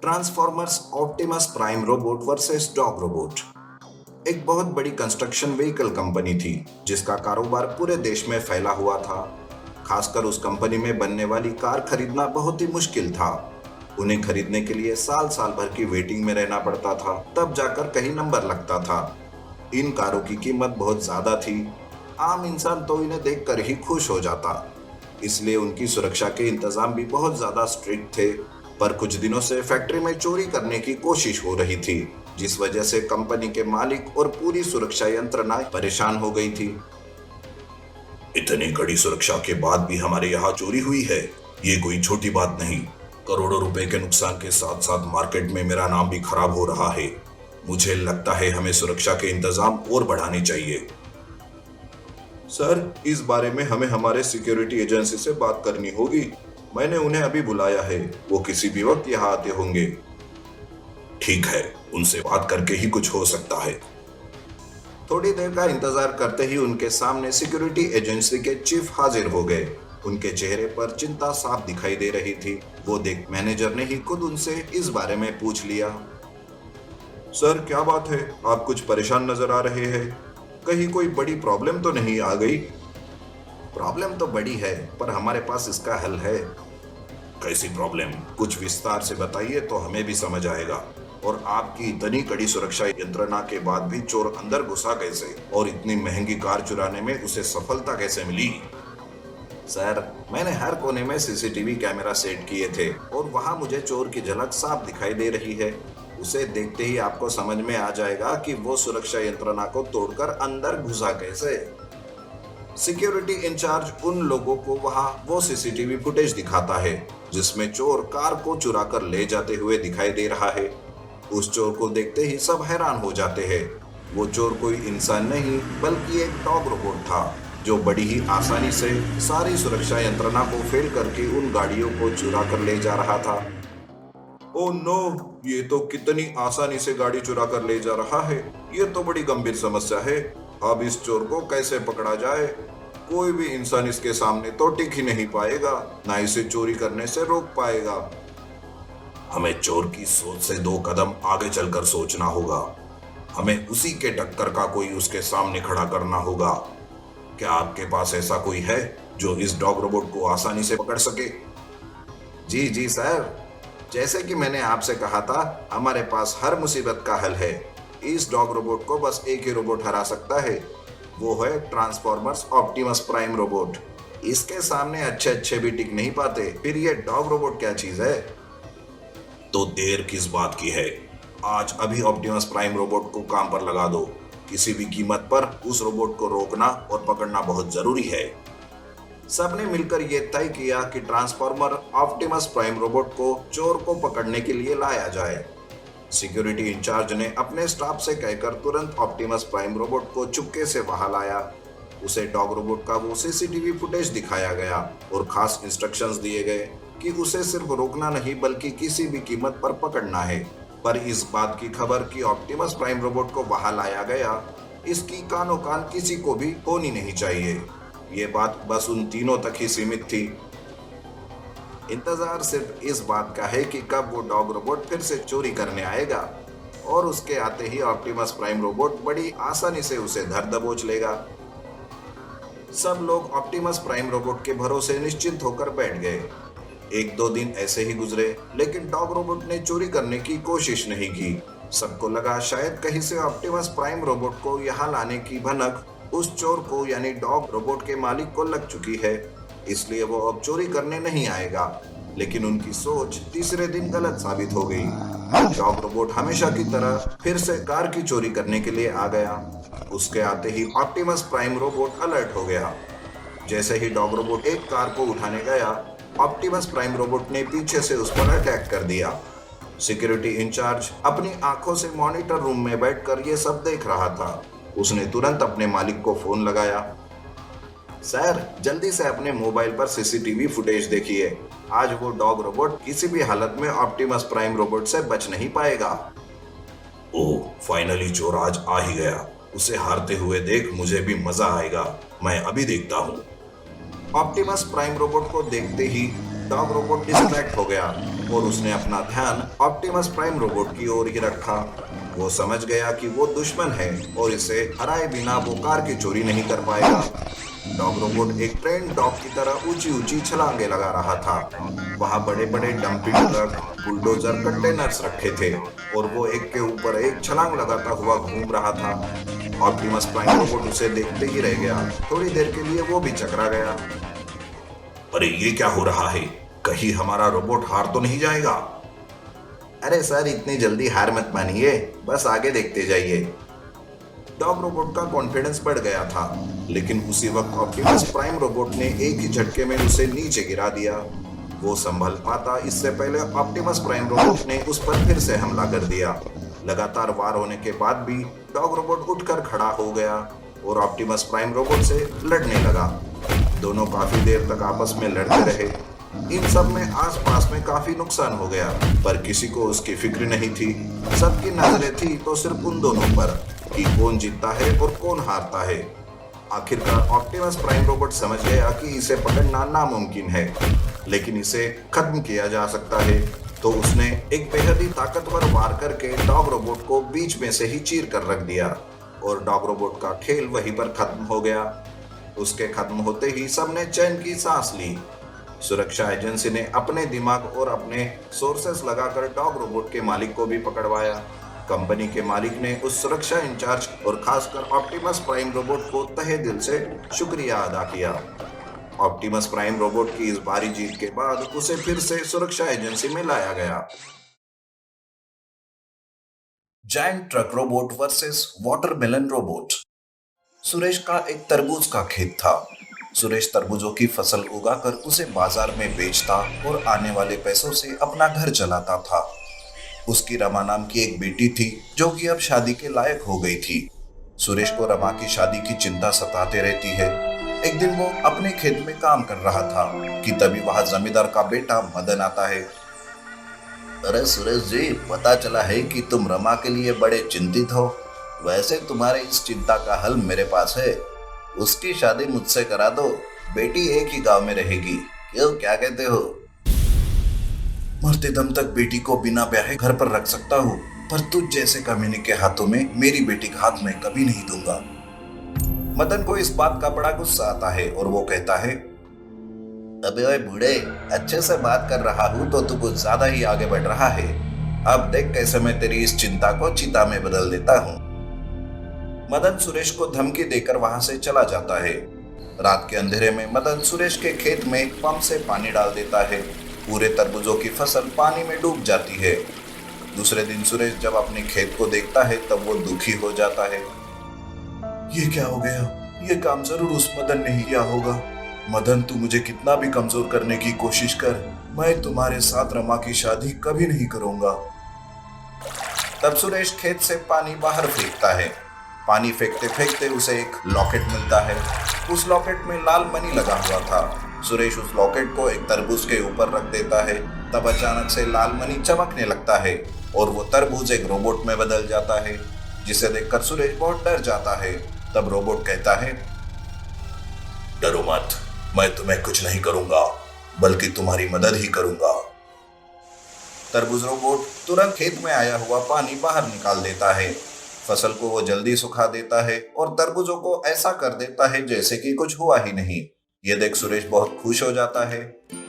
Transformers Optimus prime robot versus dog robot एक बहुत बड़ी कंस्ट्रक्शन व्हीकल कंपनी थी जिसका कारोबार पूरे देश में फैला हुआ था। खासकर उस कंपनी में बनने वाली कार खरीदना बहुत ही मुश्किल था। उन्हें खरीदने के लिए साल साल भर की वेटिंग में रहना पड़ता था, तब जाकर कहीं नंबर लगता था। इन कारों की कीमत बहुत ज्यादा थी। आम इंसान तो इन्हें देखकर ही खुश हो जाता, इसलिए उनकी सुरक्षा के इंतजाम भी बहुत ज्यादा स्ट्रिक्ट थे। पर कुछ दिनों से फैक्ट्री में चोरी करने की कोशिश हो रही थी, जिस वजह से कंपनी के मालिक और पूरी सुरक्षा यंत्रणा परेशान हो गई थी। इतनी कड़ी सुरक्षा के बाद भी हमारे यहाँ चोरी हुई है, ये कोई छोटी बात नहीं। करोड़ों रुपए के नुकसान के साथ साथ मार्केट में मेरा नाम भी खराब हो रहा है। मुझे लगता है हमें सुरक्षा के इंतजाम और बढ़ाने चाहिए। सर, इस बारे में हमें हमारे सिक्योरिटी एजेंसी से बात करनी होगी। मैंने उन्हें अभी बुलाया है, वो किसी भी वक्त यहाँ आते होंगे। ठीक है, उनसे बात करके ही कुछ हो सकता है। थोड़ी देर का इंतजार करते ही उनके सामने सिक्योरिटी एजेंसी के चीफ हाजिर हो गए। उनके चेहरे पर चिंता साफ दिखाई दे रही थी। वो देख मैनेजर ने ही खुद उनसे इस बारे में पूछ लिया। सर, क्या बात है? आप कुछ परेशान नजर आ रहे हैं। कहीं कोई बड़ी प्रॉब्लम तो नहीं आ गई? प्रॉब्लम तो बड़ी है, पर हमारे पास इसका हल है। कैसी प्रॉब्लम? कुछ विस्तार से बताइए तो हमें भी समझ आएगा। और आपकी इतनी कड़ी सुरक्षा यंत्रणा के बाद भी चोर अंदर घुसा कैसे, और इतनी महंगी कार चुराने में उसे सफलता कैसे मिली? सर, मैंने हर कोने में सीसीटीवी कैमरा सेट किए थे और वहां मुझे चोर की झलक साफ दिखाई दे रही है। उसे देखते ही आपको समझ में आ जाएगा कि वो सुरक्षा यंत्रणा को तोड़कर अंदर घुसा कैसे। सिक्योरिटी इंचार्ज उन लोगों को वहां वो सीसीटीवी फुटेज दिखाता है जिसमें चोर कार को चुरा कर ले जाते हुए दिखाई दे रहा है। उस चोर को देखते ही सब हैरान हो जाते हैं। वो चोर कोई इंसान नहीं बल्कि एक डॉग रोबोट था, जो बड़ी ही आसानी से सारी सुरक्षा यंत्रणा को फेल करके उन गाड़ियों को चुरा कर ले जा रहा था। ओह नो, ये तो कितनी आसानी से गाड़ी चुरा कर ले जा रहा है। ये तो बड़ी गंभीर समस्या है। अब इस चोर को कैसे पकड़ा जाए? कोई भी इंसान इसके सामने तो टिक ही नहीं पाएगा, ना इसे चोरी करने से रोक पाएगा। हमें चोर की सोच से 2 कदम आगे चलकर सोचना होगा। हमें उसी के टक्कर का कोई उसके सामने खड़ा करना होगा। क्या आपके पास ऐसा कोई है जो इस डॉग रोबोट को आसानी से पकड़ सके? जी जी सर, जैसे कि मैंने आपसे कहा था, हमारे पास हर मुसीबत का हल है। इस डॉग रोबोट को बस एक ही रोबोट हरा सकता है, वो है ट्रांसफॉर्मर्स ऑप्टिमस प्राइम रोबोट। इसके सामने अच्छे अच्छे भी टिक नहीं पाते, फिर ये डॉग रोबोट क्या चीज है? तो देर किस बात की है? आज अभी ऑप्टिमस प्राइम रोबोट को काम पर लगा दो। किसी भी कीमत पर उस रोबोट को रोकना और पकड़ना बहुत जरूरी है। सबने मिलकर यह तय किया कि ट्रांसफॉर्मर ऑप्टिमस प्राइम रोबोट को चोर को पकड़ने के लिए लाया जाए। सिक्योरिटी इंचार्ज ने अपने स्टाफ से कहकर तुरंत ऑप्टिमस प्राइम रोबोट को चुपके से वहां लाया। उसे डॉग रोबोट का वो सीसीटीवी फुटेज दिखाया गया और खास इंस्ट्रक्शंस दिए गए कि उसे सिर्फ रोकना नहीं बल्कि किसी भी कीमत पर पकड़ना है। पर इस बात की खबर कि ऑप्टिमस प्राइम रोबोट को वहां लाया गया, इसकी कानो कान किसी को भी होनी नहीं चाहिए। ये बात बस उन तीनों तक ही सीमित थी। इंतजार सिर्फ इस बात का है कि कब वो डॉग रोबोट फिर से चोरी करने आएगा, और उसके आते ही ऑप्टिमस प्राइम रोबोट बड़ी आसानी से उसे धर दबोच लेगा। सब लोग ऑप्टिमस प्राइम रोबोट के भरोसे निश्चिंत होकर बैठ गए। 1-2 दिन ऐसे ही गुजरे, लेकिन डॉग रोबोट ने चोरी करने की कोशिश नहीं की। सबको लगा शायद कहीं से ऑप्टिमस प्राइम रोबोट को यहाँ लाने की भनक उस चोर को यानी डॉग रोबोट के मालिक को लग चुकी है, इसलिए वो अब चोरी करने नहीं आएगा। लेकिन उनकी सोच तीसरे दिन गलत साबित हो गई। डॉग रोबोट हमेशा की तरह फिर से कार की चोरी करने के लिए आ गया। उसके आते ही ऑप्टिमस प्राइम रोबोट अलर्ट हो गया। जैसे ही डॉग रोबोट एक कार को उठाने गया, ऑप्टिमस प्राइम रोबोट ने पीछे से उस पर अटैक कर दिया। सिक्योरिटी इंचार्ज अपनी आंखों से मॉनिटर रूम में बैठकर ये सब देख रहा था। उसने तुरंत अपने मालिक को फोन लगाया। सर, जल्दी से अपने मोबाइल पर सीसीटीवी फुटेज देखिए। आज वो डॉग रोबोट किसी भी हालत में ऑप्टिमस प्राइम रोबोट से बच नहीं पाएगा। ओह, फाइनली चोर आज आ ही गया। उसे हारते हुए देख मुझे भी मजा आएगा। मैं अभी देखता हूँ। ऑप्टिमस प्राइम रोबोट को देखते ही डॉग रोबोट डिस्ट्रैक्ट हो गया और उसने अपना ध्यान ऑप्टिमस प्राइम रोबोट की ओर ही रखा। वो समझ गया कि वो दुश्मन है और इसे हराए बिना वो कार की चोरी नहीं कर पाएगा। डॉग रोबोट एक ट्रेन डॉग की तरह ऊंची ऊंची छलांगे लगा रहा था। वहां बड़े बड़े डंपिंग ट्रक, बुलडोजर, कंटेनर्स रखे थे और वो एक के ऊपर एक छलांग लगाता हुआ घूम रहा था। ऑप्टिमस प्राइम रोबोट उसे देखते ही रह गया। थोड़ी देर के लिए वो भी चकरा गया। अरे ये क्या हो रहा है? कहीं हमारा रोबोट हार तो नहीं जाएगा? अरे सर, इतनी जल्दी हार मत मानिए, बस आगे देखते जाइए। डॉग रोबोट का कॉन्फिडेंस बढ़ गया था, लेकिन उसी वक्त ऑप्टिमस प्राइम रोबोट ने एक ही झटके में उसे नीचे गिरा दिया। वो संभल पाता इससे पहले ऑप्टिमस प्राइम रोबोट ने उस पर फिर से हमला कर दिया। लगातार वार होने के बाद भी डॉग रोबोट उठकर खड़ा हो गया और ऑप्टिमस प्राइम रोबोट से लड़ने लगा। दोनों काफी देर तक आपस में लड़ते रहे। इन सब में आसपास में काफी नुकसान हो गया, पर किसी को उसकी फिक्र नहीं थी। सबकी नजरें थी तो सिर्फ उन दोनों पर कि कौन जीतता है और कौन हारता है। आखिरकार ऑप्टिमस प्राइम रोबोट समझ गया कि इसे पकड़ना नामुमकिन है, लेकिन इसे खत्म किया जा सकता है। तो उसने एक बेहद ही ताकतवर वार करके डॉग रोबोट को बीच में से ही चीर कर रख दिया और डॉग रोबोट का खेल वहीं पर खत्म हो गया। उसके खत्म होते ही सबने चैन की सांस ली। सुरक्षा एजेंसी ने अपने दिमाग और अपने सोर्सेस लगाकर डॉग रोबोट के मालिक को भी पकड़वाया। कंपनी के मालिक ने उस सुरक्षा इंचार्ज और खासकर ऑप्टिमस प्राइम रोबोट को तहे दिल से शुक्रिया अदा किया। ऑप्टिमस प्राइम रोबोट की इस भारी जीत के बाद उसे फिर से सुरक्षा एजेंसी में लाया गया। Giant truck robot versus watermelon robot. Suresh का एक तरबूज का खेत था। सुरेश तरबूजों की फसल उगाकर उसे बाजार में बेचता और आने वाले पैसों से अपना घर चलाता था। उसकी रमा नाम की एक बेटी थी जो कि अब शादी के लायक हो गई थी। सुरेश को रमा की शादी की चिंता सताते रहती है। एक दिन वो अपने खेत में काम कर रहा था कि तभी वहां जमींदार का बेटा मदन आता है। अरे सुरेश जी, पता चला है कि तुम रमा के लिए बड़े चिंतित हो। वैसे तुम्हारे इस चिंता का हल मेरे पास है। उसकी शादी मुझसे करा दो। बेटी एक ही गांव में रहेगी। क्यों, क्या कहते हो? मरते दम तक बेटी को बिना ब्याहे घर पर रख सकता हूँ, पर तुझ जैसे कमीने के हाथों में मेरी बेटी का हाथ मैं कभी नहीं दूंगा। मदन को इस बात का बड़ा गुस्सा आता है और वो कहता है, अबे ओए बूढ़े, अच्छे से बात कर रहा हूँ तो तू कुछ ज्यादा ही आगे बढ़ रहा है। अब देख कैसे मैं तेरी इस चिंता को चिता में बदल देता हूँ। मदन सुरेश को धमकी देकर वहां से चला जाता है। रात के अंधेरे में मदन सुरेश के खेत में पंप से पानी डाल देता है। पूरे तरबूजों की फसल पानी में डूब जाती है। दूसरे दिन सुरेश जब अपने खेत को देखता है तब वो दुखी हो जाता है। ये क्या हो गया? ये काम जरूर उस मदन ने ही किया होगा। मदन, तू मुझे कितना भी कमजोर करने की कोशिश कर, मैं तुम्हारे साथ रमा की शादी कभी नहीं करूंगा। तब सुरेश खेत से पानी बाहर फेंकता है। पानी फेंकते फेंकते उसे एक लॉकेट मिलता है। उस लॉकेट में लाल मनी लगा हुआ था। सुरेश उस लॉकेट को एक तरबूज के ऊपर रख देता है। तब अचानक से लाल मनी चमकने लगता है और वो तरबूज एक रोबोट में बदल जाता है, जिसे देखकर सुरेश बहुत डर जाता है। तब रोबोट कहता है, डरो मत, मैं तुम्हें कुछ नहीं करूंगा, बल्कि तुम्हारी मदद ही करूंगा। तरबूज रोबोट तुरंत खेत में आया हुआ पानी बाहर निकाल देता है। फसल को वो जल्दी सुखा देता है और तरबूजों को ऐसा कर देता है जैसे कि कुछ हुआ ही नहीं। ये देख सुरेश बहुत खुश हो जाता है।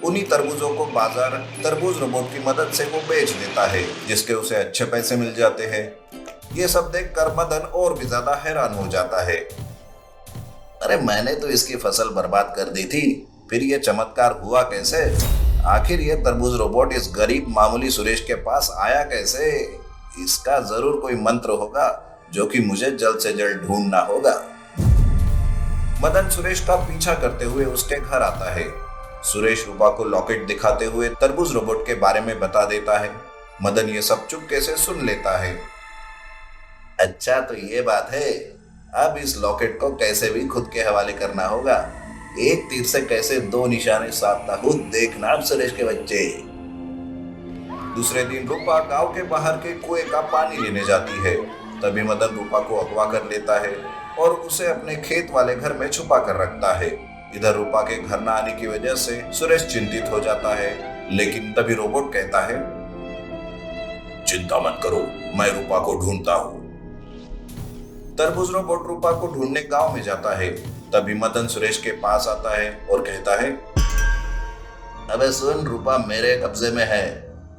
उन्हीं तरबूजों को बाजार तरबूज रोबोट की मदद से वो बेच देता है, जिसके उसे अच्छे पैसे मिल जाते हैं। ये सब देखकर मदन और भी ज्यादा हैरान हो जाता है। अरे मैंने तो इसकी फसल बर्बाद कर दी थी, फिर ये चमत्कार हुआ कैसे? आखिर ये तरबूज रोबोट इस गरीब मामूली सुरेश के पास आया कैसे? इसका जरूर कोई मंत्र होगा जो कि मुझे जल्द से जल्द ढूंढना होगा। मदन सुरेश का पीछा करते हुए उसके घर आता है। सुरेश रूपा को लॉकेट दिखाते हुए तरबूज रोबोट के बारे में बता देता है। मदन ये सब चुपके से सुन लेता है। अच्छा, तो ये बात है। अब इस लॉकेट को कैसे भी खुद के हवाले करना होगा। एक तीर से कैसे दो निशाने साधता हूँ, देखना सुरेश के बच्चे। दूसरे दिन रूपा गांव के बाहर के कुएं का पानी लेने जाती है। तभी मदन रूपा को अगवा कर लेता है और उसे अपने खेत वाले घर में छुपा कर रखता है। इधर रूपा के घर न आने की वजह से सुरेश चिंतित हो जाता है, लेकिन तभी रोबोट कहता है, चिंता मत करो, मैं रूपा को ढूंढता हूँ। तरबूज रोबोट रूपा को ढूंढने गांव में जाता है। तभी मदन सुरेश के पास आता है और कहता है, अबे सुन, रूपा मेरे कब्जे में है।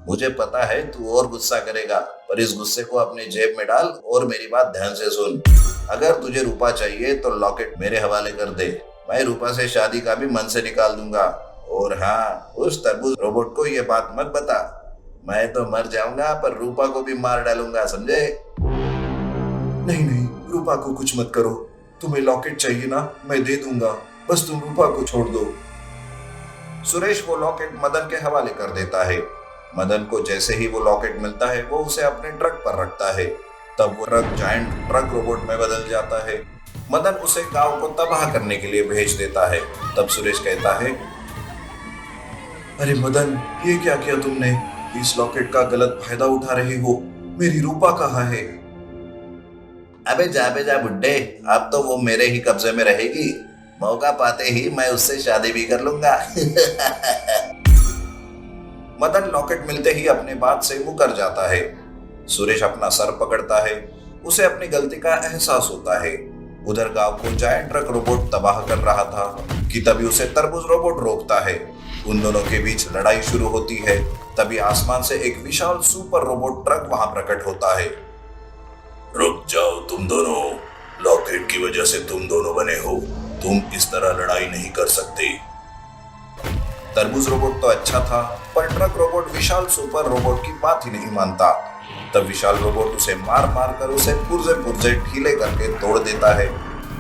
मुझे पता है तू और गुस्सा करेगा, पर इस गुस्से को अपने जेब में डाल और मेरी बात ध्यान से सुन। अगर तुझे रूपा चाहिए तो लॉकेट मेरे हवाले कर दे। मैं रूपा से शादी का भी मन से निकाल दूंगा। और हाँ, उस तरबूज रोबोट को ये बात मत बता। मैं तो मर जाऊंगा पर रूपा को भी मार डालूंगा, समझे? नहीं नहीं, रूपा को कुछ मत करो। तुम्हें लॉकेट चाहिए ना, मैं दे दूंगा, बस तुम रूपा को छोड़ दो। सुरेश वो लॉकेट मदन के हवाले कर देता है। मदन को जैसे ही वो लॉकेट मिलता है वो उसे अपने ट्रक पर रखता है। तब वो ट्रक जायंट ट्रक रोबोट में बदल जाता है। मदन उसे गांव को तबाह करने के लिए भेज देता है। तब सुरेश कहता है, अरे मदन, ये क्या किया तुमने? इस लॉकेट का गलत फायदा उठा रहे हो। मेरी रूपा कहाँ है? अबे जा बुड्ढे, अब तो वो मेरे ही कब्जे में रहेगी। मौका पाते ही मैं उससे शादी भी कर लूंगा। मदन लॉकेट मिलते ही अपने बात से मुकर जाता है। सुरेश अपना सर पकड़ता है। उसे अपनी गलती का एहसास होता है। उधर गांव को जायंट ट्रक रोबोट तबाह कर रहा था कि तभी उसे तरबूज रोबोट रोकता है। उन दोनों के बीच लड़ाई शुरू होती है। तभी आसमान से एक विशाल सुपर रोबोट ट्रक वहां प्रकट होता है। रुक जाओ तुम दोनों, लॉकेट की वजह से तुम दोनों बने हो। तुम इस तरह लड़ाई नहीं कर सकते। तरबूज रोबोट तो अच्छा था, पर ट्रक रोबोट विशाल सुपर रोबोट की बात ही नहीं मानता। तब विशाल रोबोट उसे मार मार कर उसे पुर्जे पुर्जे ढीले करके तोड़ देता है।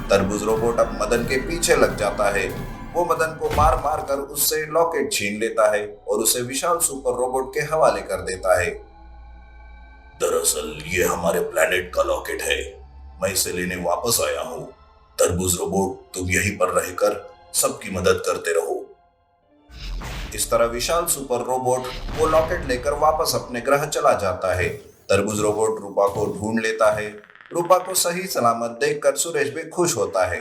तरबूज रोबोट अब मदन के पीछे लग जाता है। वो मदन को मार मार कर उससे लॉकेट छीन लेता है और उसे विशाल सुपर रोबोट के हवाले कर देता है। दरअसल ये हमारे प्लेनेट का लॉकेट है, मैं इसे लेने वापस आया हूँ। तरबूज रोबोट, तुम यहीं पर रहकर सबकी मदद करते रहो। इस तरह विशाल सुपर रोबोट वो लॉकेट लेकर वापस अपने ग्रह चला जाता है। तरबूज रोबोट रूपा को ढूंढ लेता है। रूपा को सही सलामत देखकर सुरेश भी खुश होता है।